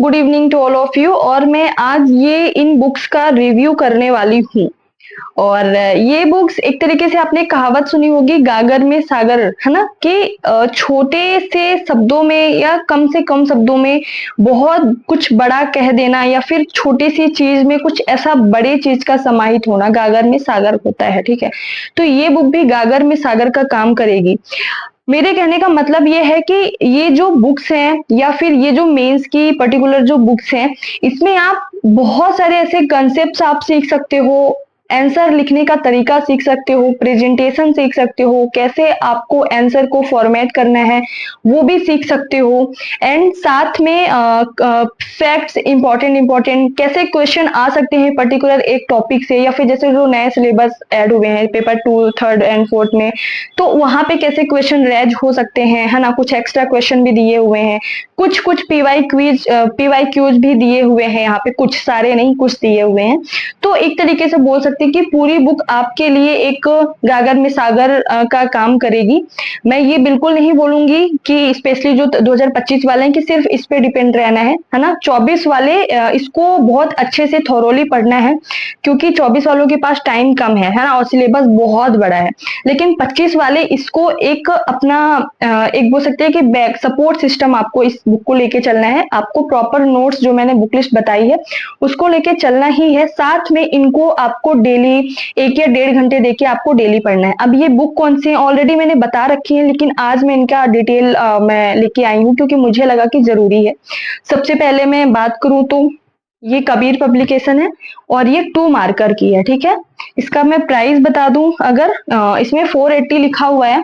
Good evening to all of you. और मैं आज ये इन बुक्स का रिव्यू करने वाली हूँ। और ये बुक्स एक तरीके से आपने कहावत सुनी होगी, गागर में सागर, है ना, कि छोटे से शब्दों में या कम से कम शब्दों में बहुत कुछ बड़ा कह देना, या फिर छोटी सी चीज में कुछ ऐसा बड़े चीज का समाहित होना, गागर में सागर होता है। ठीक है, तो ये बुक भी गागर में सागर का काम करेगी। मेरे कहने का मतलब ये है कि ये जो बुक्स हैं या फिर ये जो मेंस की पर्टिकुलर जो बुक्स हैं, इसमें आप बहुत सारे ऐसे कंसेप्ट्स आप सीख सकते हो, आंसर लिखने का तरीका सीख सकते हो, प्रेजेंटेशन सीख सकते हो, कैसे आपको आंसर को फॉर्मेट करना है वो भी सीख सकते हो। एंड साथ में फैक्ट्स इंपॉर्टेंट कैसे क्वेश्चन आ सकते हैं पर्टिकुलर एक टॉपिक से, या फिर जैसे जो नए सिलेबस ऐड हुए हैं पेपर 2, 3rd एंड 4th में, तो वहां पे कैसे क्वेश्चन रेज हो सकते हैं, है ना। कुछ एक्स्ट्रा क्वेश्चन भी दिए हुए हैं, कुछ पीवाई क्यूज भी दिए हुए हैं यहाँ पे, कुछ सारे नहीं, कुछ दिए हुए हैं। तो एक तरीके से बोल सकते हैं कि पूरी बुक आपके लिए एक गागर में सागर का काम करेगी। मैं ये बिल्कुल नहीं बोलूंगी कि स्पेशली जो 2025 वाले हैं कि सिर्फ इस पे डिपेंड रहना है ना। 24 वाले इसको बहुत अच्छे से थोरोली पढ़ना है, क्योंकि 24 वालों के पास टाइम कम है ना, और सिलेबस बहुत बड़ा है। लेकिन 25 वाले इसको एक अपना एक बोल सकते हैं कि बैक सपोर्ट सिस्टम आपको इस बुक को लेके चलना है। आपको प्रॉपर नोट्स जो मैंने बुक लिस्ट बताई है उसको लेके चलना ही है। साथ में इनको आपको डेली 1 या 1.5 घंटे देके आपको डेली पढ़ना है। अब ये बुक कौन सी है ऑलरेडी मैंने बता रखी है, लेकिन आज मैं इनका डिटेल मैं लेके आई हूँ क्योंकि मुझे लगा कि जरूरी है। सबसे पहले मैं बात करूं तो ये कबीर पब्लिकेशन है और ये 2 मार्कर की है। ठीक है, इसका मैं प्राइस बता दूं, अगर इसमें 480 लिखा हुआ है,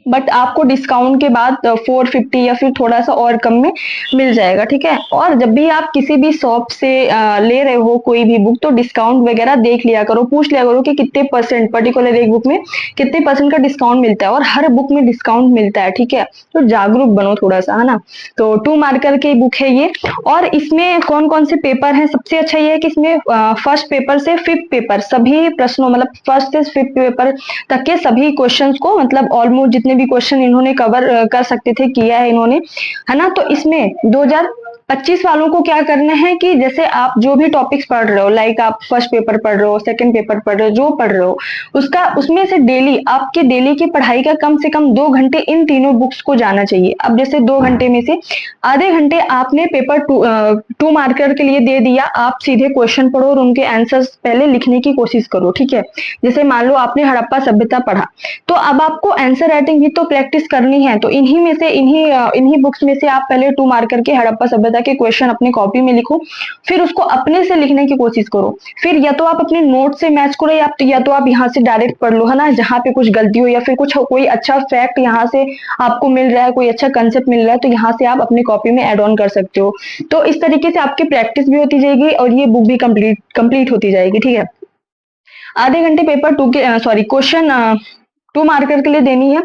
बट आपको डिस्काउंट के बाद 450 या फिर थोड़ा सा और कम में मिल जाएगा। ठीक है, और जब भी आप किसी भी शॉप से ले रहे हो कोई भी बुक, तो डिस्काउंट वगैरह देख लिया करो, पूछ लिया करो कि कितने परसेंट पर्टिकुलर एक बुक में कितने परसेंट का डिस्काउंट मिलता है, और हर बुक में डिस्काउंट मिलता है। ठीक है, तो जागरूक बनो थोड़ा सा, है ना। तो 2 मार्कर की बुक है ये। और इसमें कौन कौन से पेपर हैं, सबसे अच्छा ये है कि इसमें फर्स्ट पेपर से 5th पेपर सभी प्रश्नों, मतलब फर्स्ट से 5th पेपर तक के सभी क्वेश्चंस को, मतलब ऑलमोस्ट जितने भी क्वेश्चन इन्होंने कवर कर सकते थे किया है इन्होंने, है ना। तो इसमें 2025 वालों को क्या करना है कि जैसे आप जो भी टॉपिक्स पढ़ रहे हो, लाइक आप फर्स्ट पेपर पढ़ रहे हो, सेकंड पेपर पढ़ रहे हो, जो पढ़ रहे हो उसका, उसमें से डेली आपके डेली की पढ़ाई का कम से कम 2 घंटे इन तीनों बुक्स को जाना चाहिए। अब जैसे 2 घंटे में से आधे घंटे आपने पेपर 2 मार्कर के लिए दे दिया, आप सीधे क्वेश्चन पढ़ो और उनके आंसर्स पहले लिखने की कोशिश करो। ठीक है, जैसे मान लो आपने हड़प्पा सभ्यता पढ़ा, तो अब आपको आंसर राइटिंग भी तो प्रैक्टिस करनी है। तो इन्हीं में से इन्हीं बुक्स में से आप पहले 2 मार्कर के हड़प्पा सभ्यता के क्वेश्चन अपनी कॉपी में लिखो, फिर उसको अपने से लिखने की कोशिश करो। फिर या तो आप अपने नोट से मैच करो, या तो आप यहाँ से डायरेक्ट पढ़ लो, है ना। जहाँ पे कुछ गलती हो या फिर कुछ कोई अच्छा फैक्ट यहाँ से आपको मिल रहा है, कोई अच्छा कंसेप्ट मिल रहा है, तो यहाँ से आप अपनी कॉपी में ऐड ऑन कर सकते हो। तो इस तरीके से आपकी प्रैक्टिस भी होती जाएगी और ये बुक भी कंप्लीट होती जाएगी। ठीक है, आधे घंटे पेपर 2 के क्वेश्चन 2 मार्कर के लिए देनी है।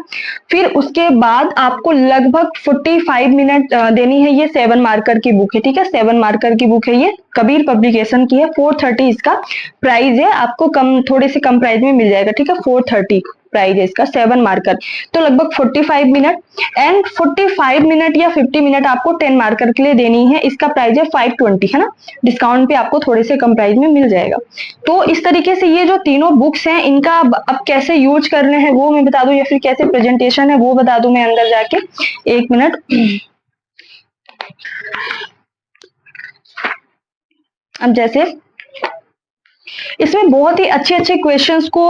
फिर उसके बाद आपको लगभग 45 मिनट देनी है। ये 7 मार्कर की बुक है। ठीक है, 7 मार्कर की बुक है, ये कबीर पब्लिकेशन की है। 430 इसका प्राइस है, आपको कम, थोड़े से कम प्राइस में मिल जाएगा। ठीक है, 430 प्राइस है इसका, 7 मार्कर, तो लगभग 45 मिनट। एंड 45 मिनट या 50 मिनट आपको 10 मार्कर के लिए देनी है। इसका प्राइस है 520, है ना। डिस्काउंट पे आपको थोड़े से कम प्राइस में मिल जाएगा। तो इस तरीके से ये जो तीनों बुक्स हैं, इनका अब कैसे यूज करने हैं वो मैं बता दूं, या फिर कैसे प्रेजेंटेशन है वो बता दूं मैं अंदर जाके। 1 मिनट। अब जैसे इसमें बहुत ही अच्छे अच्छे क्वेश्चंस को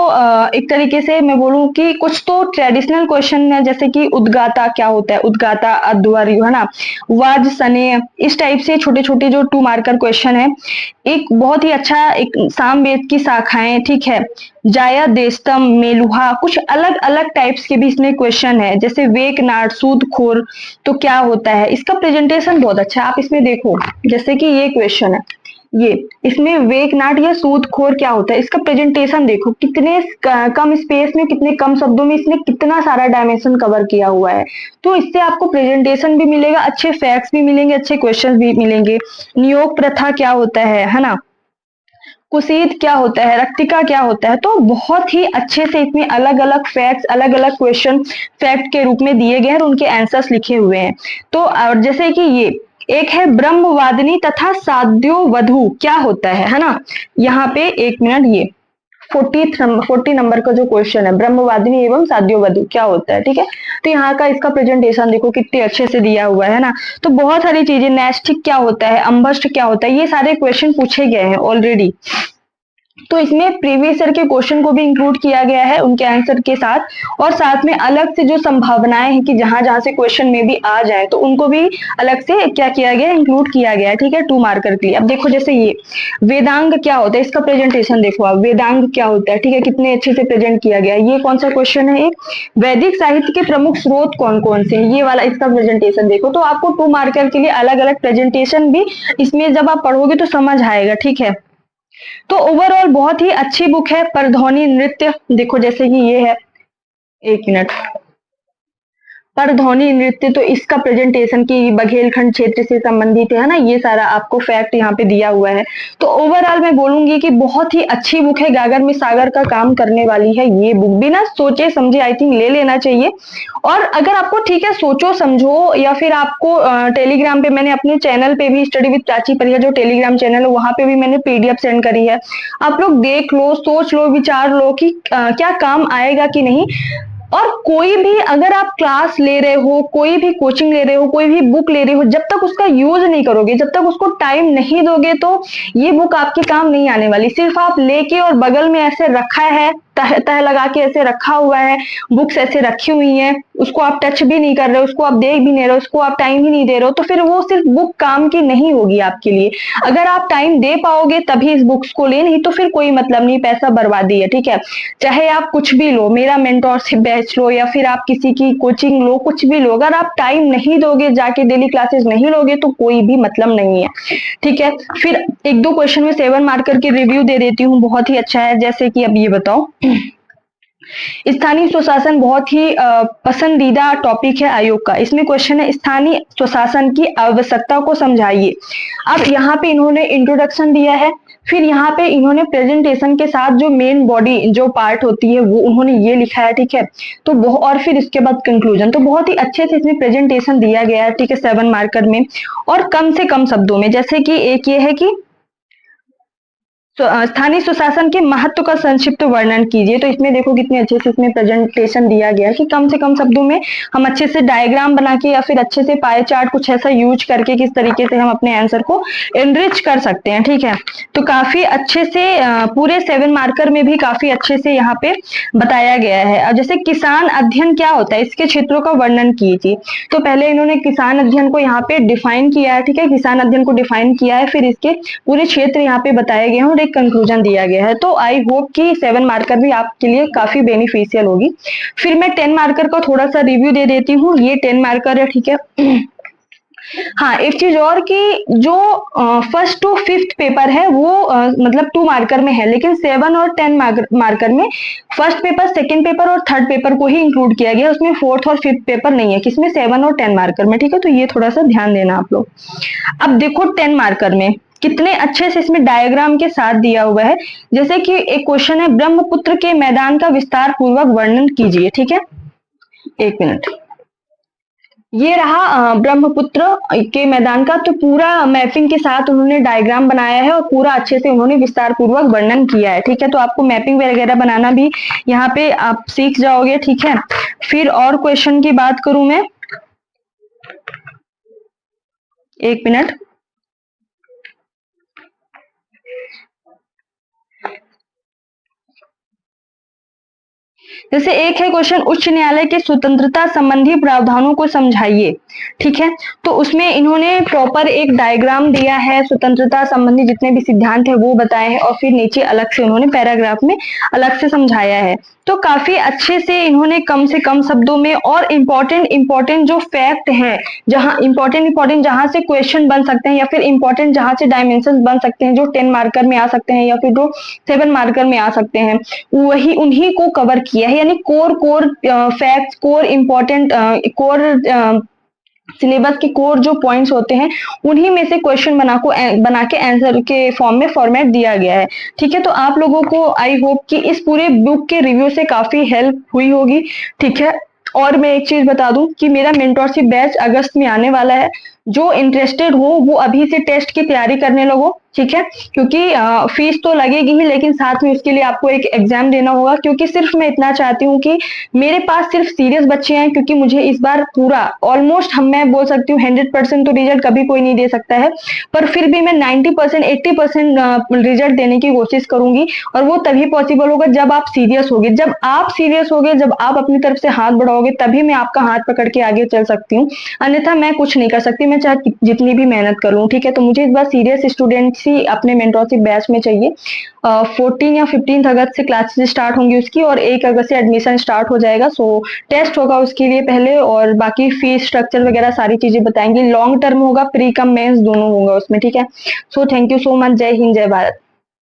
एक तरीके से मैं बोलूं कि कुछ तो ट्रेडिशनल क्वेश्चन है, जैसे कि उद्गाता क्या होता है, उद्गाता अध्वर्यु, है ना, वाज सने, इस टाइप से छोटे छोटे जो 2 मार्कर क्वेश्चन है। एक बहुत ही अच्छा, एक सामवेद की शाखाएं, ठीक है, जाया देस्तम, मेलुहा, कुछ अलग अलग टाइप्स के भी इसमें क्वेश्चन है। जैसे वेकनाट, सूदखोर, तो क्या होता है, इसका प्रेजेंटेशन बहुत अच्छा है। आप इसमें देखो, जैसे कि ये क्वेश्चन है, ये इसमें वेकनाट या सूदखोर क्या होता है, इसका प्रेजेंटेशन देखो, कितने कम स्पेस में, कितने कम शब्दों में इसने कितना सारा डायमेंशन कवर किया हुआ है। तो इससे आपको प्रेजेंटेशन भी मिलेगा, अच्छे फैक्ट्स भी मिलेंगे, अच्छे क्वेश्चंस भी मिलेंगे। नियोग प्रथा क्या होता है ना, कुसीद क्या होता है, रक्तिका क्या होता है। तो बहुत ही अच्छे से इसमें अलग अलग फैक्ट्स, अलग अलग क्वेश्चन फैक्ट के रूप में दिए गए हैं और उनके आंसर्स लिखे हुए हैं। तो और जैसे कि ये एक है ब्रह्मवादिनी तथा साध्योवधू क्या होता है ना। यहाँ पे 1 मिनट, ये 40 नंबर का जो क्वेश्चन है, ब्रह्मवादिनी एवं साध्योवधू क्या होता है, ठीक है। तो यहाँ का इसका प्रेजेंटेशन देखो कितने अच्छे से दिया हुआ है ना। तो बहुत सारी चीजें, नैष्ठिक क्या होता है, अम्बष्ट क्या होता है, ये सारे क्वेश्चन पूछे गए हैं ऑलरेडी। तो इसमें प्रीवियस ईयर के क्वेश्चन को भी इंक्लूड किया गया है उनके आंसर के साथ, और साथ में अलग से जो संभावनाएं हैं कि जहां जहां से क्वेश्चन में भी आ जाए तो उनको भी अलग से क्या किया गया, इंक्लूड किया गया है, ठीक है, 2 मार्कर के लिए। अब देखो जैसे ये वेदांग क्या होता है, इसका प्रेजेंटेशन देखो आप, वेदांग क्या होता है, ठीक है, कितने अच्छे से प्रेजेंट किया गया है। ये कौन सा क्वेश्चन है, एक वैदिक साहित्य के प्रमुख स्रोत कौन कौन से हैं, ये वाला इसका प्रेजेंटेशन देखो। तो आपको 2 मार्कर के लिए अलग अलग प्रेजेंटेशन भी इसमें जब आप पढ़ोगे तो समझ आएगा, ठीक है। तो ओवरऑल बहुत ही अच्छी बुक है। परध्वनि नृत्य देखो जैसे कि ये है, 1 मिनट, परध्वनि नृत्य, तो इसका प्रेजेंटेशन की बघेलखंड क्षेत्र से संबंधित है ना, ये सारा आपको फैक्ट यहाँ पे दिया हुआ है। तो ओवरऑल मैं बोलूंगी कि बहुत ही अच्छी बुक है, गागर में सागर का काम करने वाली है ये बुक। बिना सोचे समझे आई थिंक ले लेना चाहिए। और अगर आपको ठीक है सोचो समझो, या फिर आपको टेलीग्राम पे मैंने अपने चैनल पे भी स्टडी विद प्राची परिया जो टेलीग्राम चैनल है वहां पे भी मैंने पीडीएफ सेंड करी है, आप लोग देख लो, सोच लो, विचार लो कि क्या काम आएगा कि नहीं। और कोई भी अगर आप क्लास ले रहे हो, कोई भी कोचिंग ले रहे हो, कोई भी बुक ले रहे हो, जब तक उसका यूज नहीं करोगे, जब तक उसको टाइम नहीं दोगे, तो ये बुक आपके काम नहीं आने वाली। सिर्फ आप लेके और बगल में ऐसे रखा है, तह लगा के ऐसे रखा हुआ है, बुक्स ऐसे रखी हुई हैं, उसको आप टच भी नहीं कर रहे हो, उसको आप देख भी नहीं रहे हो, उसको आप टाइम ही नहीं दे रहे हो, तो फिर वो सिर्फ बुक काम की नहीं होगी आपके लिए। अगर आप टाइम दे पाओगे तभी इस बुक्स को ले, नहीं तो फिर कोई मतलब नहीं, पैसा बर्बादी है, ठीक है। चाहे आप कुछ भी लो, मेरा मेंटोरशिप बैच लो या फिर आप किसी की कोचिंग लो, कुछ भी लो, अगर आप टाइम नहीं दोगे, जाके डेली क्लासेस नहीं लोगे, तो कोई भी मतलब नहीं है, ठीक है। फिर 1-2 क्वेश्चन में 7 मार्कर के रिव्यू दे देती हूँ, बहुत ही अच्छा है। जैसे कि अब ये बताओ, स्थानीय स्वशासन बहुत ही पसंदीदा टॉपिक है आयोग का। इसमें क्वेश्चन है स्थानीय स्वशासन की आवश्यकता को समझाइए। अब यहाँ पे इन्होंने इंट्रोडक्शन दिया है, फिर यहाँ पे इन्होंने प्रेजेंटेशन के साथ जो मेन बॉडी जो पार्ट होती है वो उन्होंने ये लिखा है, ठीक है। तो और फिर इसके बाद कंक्लूजन, तो बहुत ही अच्छे से इसमें प्रेजेंटेशन दिया गया है, ठीक है, 7 मार्कर में और कम से कम शब्दों में। जैसे कि एक ये है कि स्थानीय सुशासन के महत्व का संक्षिप्त वर्णन कीजिए। तो इसमें देखो कितने अच्छे से इसमें प्रेजेंटेशन दिया गया है कि कम से कम शब्दों में हम अच्छे से डायग्राम बना के या फिर अच्छे से पाई चार्ट कुछ ऐसा यूज करके किस तरीके से हम अपने आंसर को एनरिच कर सकते हैं, ठीक है। तो काफी अच्छे से पूरे 7 मार्कर में भी काफी अच्छे से यहाँ पे बताया गया है। अब जैसे किसान अध्ययन क्या होता है, इसके क्षेत्रों का वर्णन कीजिए। तो पहले इन्होंने किसान अध्ययन को यहाँ पे डिफाइन किया है, ठीक है, किसान अध्ययन को डिफाइन किया है, फिर इसके पूरे क्षेत्र यहाँ पे बताए गए हैं और एक कंक्लूजन दिया गया है। तो आई होप कि 7 मार्कर भी आपके लिए काफी बेनिफिशियल होगी। फिर मैं 10 मार्कर का थोड़ा सा रिव्यू दे देती हूँ। ये 10 मार्कर है, ठीक है। हाँ, एक चीज और कि जो 1st to 5th पेपर है वो मतलब 2 मार्कर में है, लेकिन 7 और 10 मार्कर में 1st पेपर, 2nd पेपर और 3rd पेपर को ही इंक्लूड किया गया, उसमें 4th और 5th पेपर नहीं है, किसमें 7 और 10 मार्कर में, ठीक है। तो ये थोड़ा सा ध्यान देना आप लोग। अब देखो 10 मार्कर में कितने अच्छे से इसमें डायग्राम के साथ दिया हुआ है। जैसे कि एक क्वेश्चन है, ब्रह्मपुत्र के मैदान का विस्तार पूर्वक वर्णन कीजिए, ठीक है। 1 मिनट, ये रहा ब्रह्मपुत्र के मैदान का, तो पूरा मैपिंग के साथ उन्होंने डायग्राम बनाया है और पूरा अच्छे से उन्होंने विस्तार पूर्वक वर्णन किया है, ठीक है। तो आपको मैपिंग वगैरह बनाना भी यहाँ पे आप सीख जाओगे, ठीक है। फिर और क्वेश्चन की बात करूं मैं, 1 मिनट, जैसे एक है क्वेश्चन, उच्च न्यायालय के स्वतंत्रता संबंधी प्रावधानों को समझाइए, ठीक है। तो उसमें इन्होंने प्रॉपर एक डायग्राम दिया है, स्वतंत्रता संबंधी जितने भी सिद्धांत है वो बताए हैं और फिर नीचे अलग से उन्होंने पैराग्राफ में अलग से समझाया है। तो काफी अच्छे से इन्होंने कम से कम शब्दों में और इम्पोर्टेंट जो फैक्ट है, जहां इम्पोर्टेंट जहां से क्वेश्चन बन सकते हैं या फिर इम्पोर्टेंट जहां से डायमेंशन बन सकते हैं, जो 10 मार्कर में आ सकते हैं या फिर जो 7 मार्कर में आ सकते हैं, वही उन्हीं को कवर किया है। यानी core facts, core important, core syllabus के कोर जो पॉइंट्स होते हैं उन्हीं में से क्वेश्चन बना के आंसर के फॉर्म में फॉर्मेट दिया गया है, ठीक है। तो आप लोगों को आई होप कि इस पूरे बुक के रिव्यू से काफी हेल्प हुई होगी, ठीक है। और मैं एक चीज बता दूं कि मेरा मेंटोरशिप बैच अगस्त में आने वाला है, जो इंटरेस्टेड हो वो अभी से टेस्ट की तैयारी करने लगो, ठीक है, क्योंकि फीस तो लगेगी ही, लेकिन साथ में उसके लिए आपको एक एग्जाम देना होगा। क्योंकि सिर्फ मैं इतना चाहती हूँ कि मेरे पास सिर्फ सीरियस बच्चे हैं, क्योंकि मुझे इस बार पूरा ऑलमोस्ट मैं बोल सकती हूँ 100% तो रिजल्ट कभी कोई नहीं दे सकता है, पर फिर भी मैं 90% 80% रिजल्ट देने की कोशिश करूंगी। और वो तभी पॉसिबल होगा जब आप सीरियस होगे, जब आप सीरियस होगे, जब आप अपनी तरफ से हाथ बढ़ाओगे, तभी मैं आपका हाथ पकड़ के आगे चल सकती हूँ। अन्यथा मैं कुछ नहीं कर सकती, मैं चाहे जितनी भी मेहनत कर लूँ, ठीक है। तो मुझे इस बार सीरियस स्टूडेंट्स ही अपने मेंटोरशिप बैच में चाहिए। 14 या 15 अगस्त से क्लासेस स्टार्ट होंगी उसकी, और 1 अगस्त से एडमिशन स्टार्ट हो जाएगा। सो टेस्ट होगा उसके लिए पहले, और बाकी फीस स्ट्रक्चर वगैरह सारी चीजें बताएंगे। लॉन्ग टर्म होगा, प्री कम मेंस दोनों होगा उसमें, ठीक है। So thank you so much. जय हिंद, जय भारत।